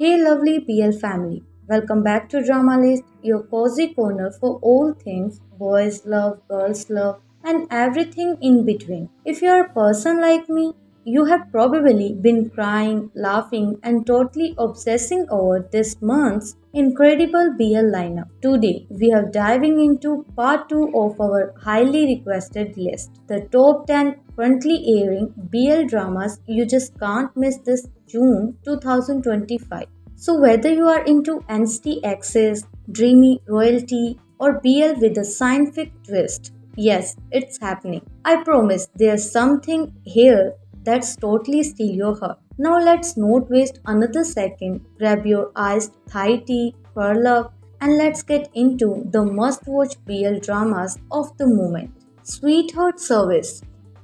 Hey, lovely PL family. Welcome back to Drama List, your cozy corner for all things boys love, girls love, and everything in between. If you're a person like me, you have probably been crying, laughing, and totally obsessing over this month's incredible BL lineup. Today, we are diving into part 2 of our highly requested list, the top 10 currently airing BL dramas you just can't miss this June 2025. So, whether you are into NCT Access, dreamy royalty, or BL with a scientific twist, yes, it's happening. I promise there's something here that's totally steal your heart. Now, let's not waste another second. Grab your iced Thai tea, curl up, and let's get into the must watch BL dramas of the moment. Sweetheart Service.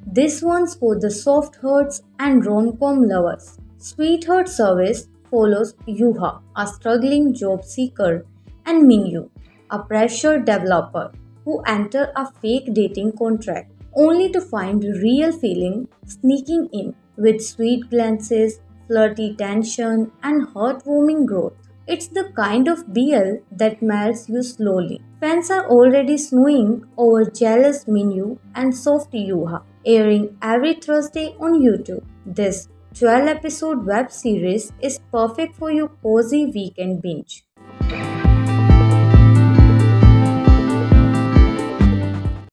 This one's for the soft hearts and rom-com lovers. Sweetheart Service follows Yuha, a struggling job seeker, and Minyu, a pressure developer who enter a fake dating contract only to find real feeling sneaking in with sweet glances, flirty tension, and heartwarming growth. It's the kind of BL that melts you slowly. Fans are already snowing over jealous Minyu and soft Yuha, airing every Thursday on YouTube. This 12 episode web series is perfect for your cozy weekend binge.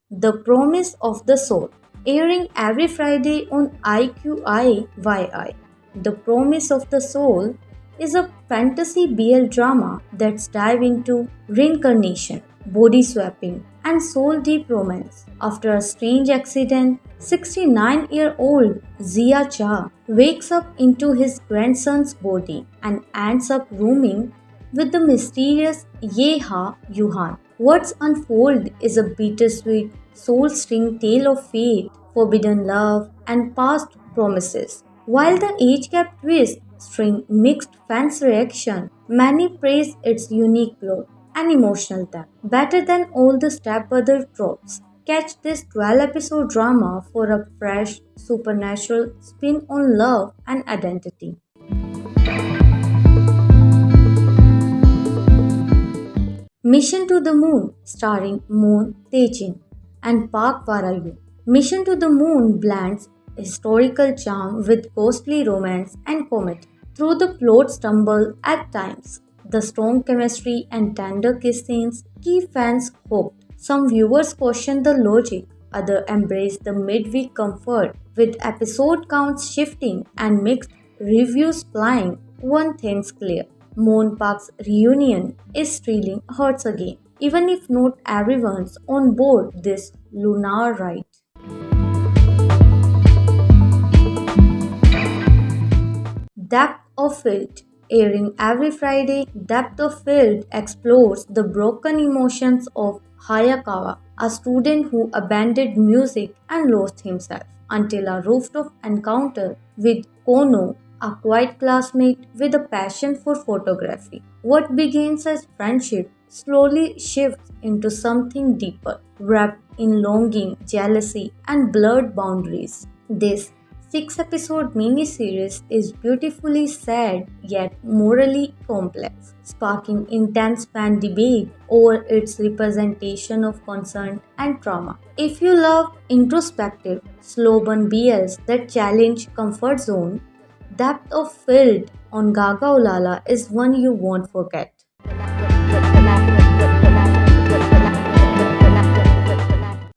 The Promise of the Soul, airing every Friday on IQIYI. The Promise of the Soul is a fantasy BL drama that's dive into reincarnation, body swapping, and soul deep romance. After a strange accident, 69-year-old Zia Cha wakes up into his grandson's body and ends up rooming with the mysterious Yeha Yuhan. What's unfold is a bittersweet, soul-stirring tale of fate, forbidden love, and past promises. While the age gap twist string mixed fans' reaction, many praise its unique plot and emotional depth, better than all the stepbrother tropes. Catch this 12 episode drama for a fresh, supernatural spin on love and identity. Mission to the Moon, starring Moon Tae-jin and Park Wara-yu. Mission to the Moon blends historical charm with ghostly romance and comedy. Through the plot stumble at times, the strong chemistry and tender kiss scenes keep fans hooked. Some viewers question the logic, others embrace the midweek comfort. With episode counts shifting and mixed reviews flying, one thing's clear. Moon Park's reunion is stealing hearts again, even if not everyone's on board this lunar ride. Depth of Field, airing every Friday, Depth of Field explores the broken emotions of Hayakawa, a student who abandoned music and lost himself until a rooftop encounter with Kono, a quiet classmate with a passion for photography. What begins as friendship slowly shifts into something deeper, wrapped in longing, jealousy, and blurred boundaries. This six-episode miniseries is beautifully sad yet morally complex, sparking intense fan debate over its representation of concern and trauma. If you love introspective, slow-burn BLs that challenge comfort zone, Depth of Field on Gaga Ulala is one you won't forget.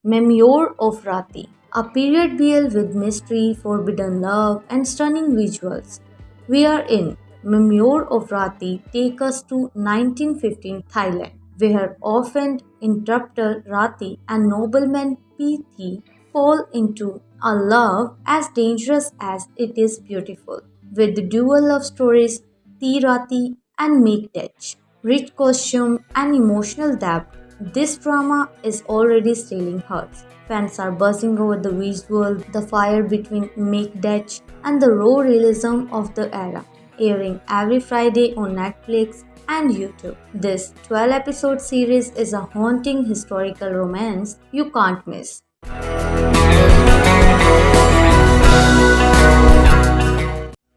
Memoir of Rati, a period BL with mystery, forbidden love, and stunning visuals. We are in Memoir of Rati take us to 1915 Thailand, where orphaned interpreter Rati and nobleman P.T. fall into a love as dangerous as it is beautiful. With dual love stories, T. Rati and Megdech, rich costume and emotional depth, this drama is already stealing hearts. Fans are buzzing over the visual, the fire between Megdech, and the raw realism of the era, airing every Friday on Netflix and YouTube. This 12 episode series is a haunting historical romance you can't miss.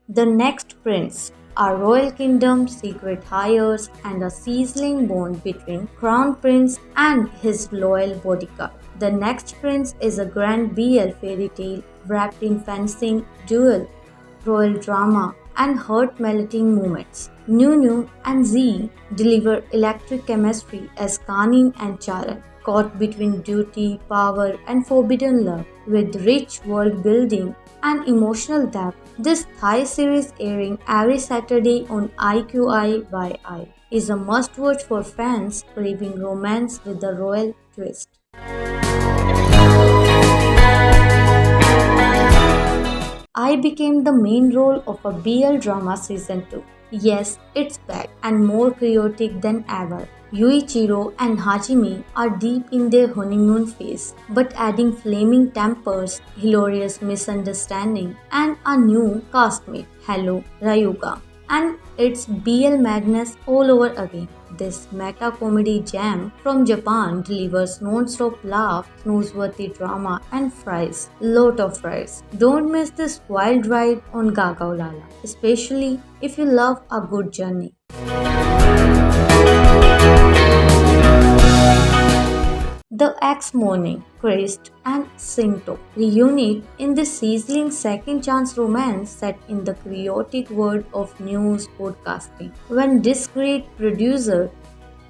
The Next Prince, a royal kingdom, secret hires, and a sizzling bond between Crown Prince and his loyal bodyguard. The next prince is a grand BL fairy tale wrapped in fencing, duel, royal drama, and heart melting moments. Nunu and Z deliver electric chemistry as Kanin and Charan, caught between duty, power, and forbidden love, with rich world building and emotional depth. This Thai series airing every Saturday on IQIYI is a must watch for fans craving romance with a royal twist. I became the main role of a BL drama season 2. Yes, it's back and more chaotic than ever. Yuichiro and Hajime are deep in their honeymoon phase, but adding flaming tempers, hilarious misunderstanding, and a new castmate, Hello Rayuga. And it's BL madness all over again. This meta comedy jam from Japan delivers non-stop laugh, newsworthy drama, and fries. Lot of fries. Don't miss this wild ride on Gaga Lala, especially if you love a good journey. The X Morning, Christ, and Sinto reunite in this sizzling second chance romance set in the chaotic world of news podcasting. When discreet producer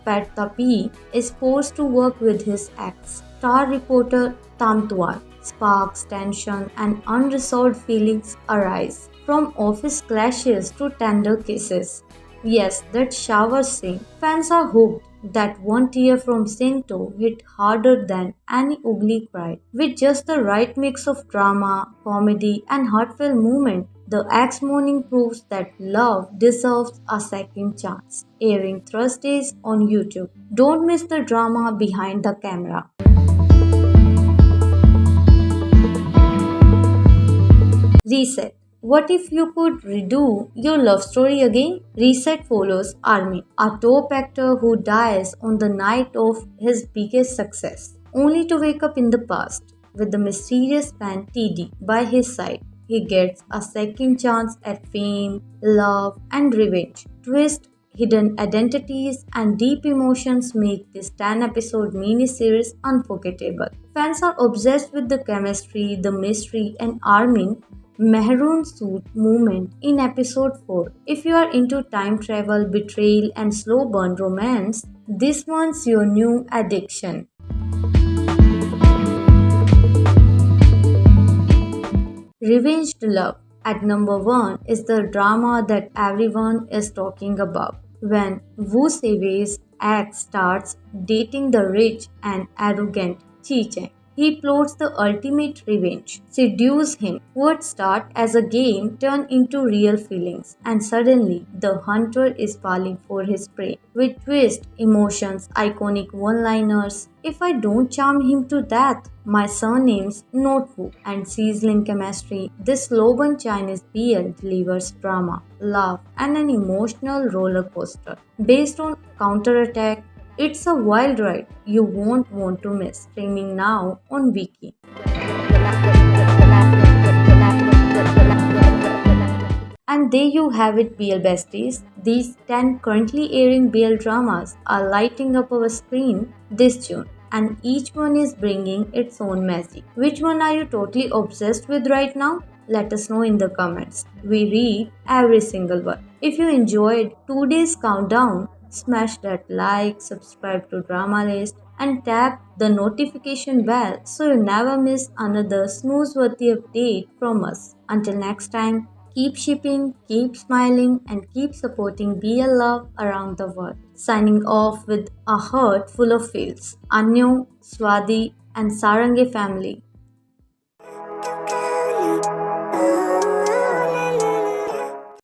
Pat Tapi is forced to work with his ex, star reporter Tamtuan, sparks, tension, and unresolved feelings arise. From office clashes to tender kisses. Yes, that shower scene. Fans are hooked. That one tear from Sento hit harder than any ugly cry. With just the right mix of drama, comedy, and heartfelt moment, the Axe Morning proves that love deserves a second chance. Airing Thursdays on YouTube. Don't miss the drama behind the camera. Reset. What if you could redo your love story again? Reset follows Armin, a top actor who dies on the night of his biggest success, only to wake up in the past. With the mysterious man TD by his side, he gets a second chance at fame, love, and revenge. Twist, hidden identities, and deep emotions make this 10 episode miniseries unforgettable. Fans are obsessed with the chemistry, the mystery, and Armin maroon suit movement in episode 4. If you are into time travel, betrayal, and slow burn romance, this one's your new addiction. Revenged Love at number 1 is the drama that everyone is talking about. When Wu Seiwei's ex starts dating the rich and arrogant Chi Cheng, he plots the ultimate revenge. Seduce him. What started as a game turn into real feelings, and suddenly the hunter is falling for his prey. With twist, emotions, iconic one-liners. If I don't charm him to death, my surname's not Wu, and sizzling chemistry. This slow-burn Chinese BL delivers drama, love, and an emotional roller coaster based on counterattack. It's a wild ride you won't want to miss. Streaming now on Viki. And there you have it, BL besties. These 10 currently airing BL dramas are lighting up our screen this June, and each one is bringing its own magic. Which one are you totally obsessed with right now? Let us know in the comments. We read every single one. If you enjoyed today's countdown, smash that like, subscribe to Drama List, and tap the notification bell so you never miss another snooze-worthy update from us. Until next time, keep shipping, keep smiling, and keep supporting BL love around the world. Signing off with a heart full of feels. Anyo, Swadi, and Sarangi family.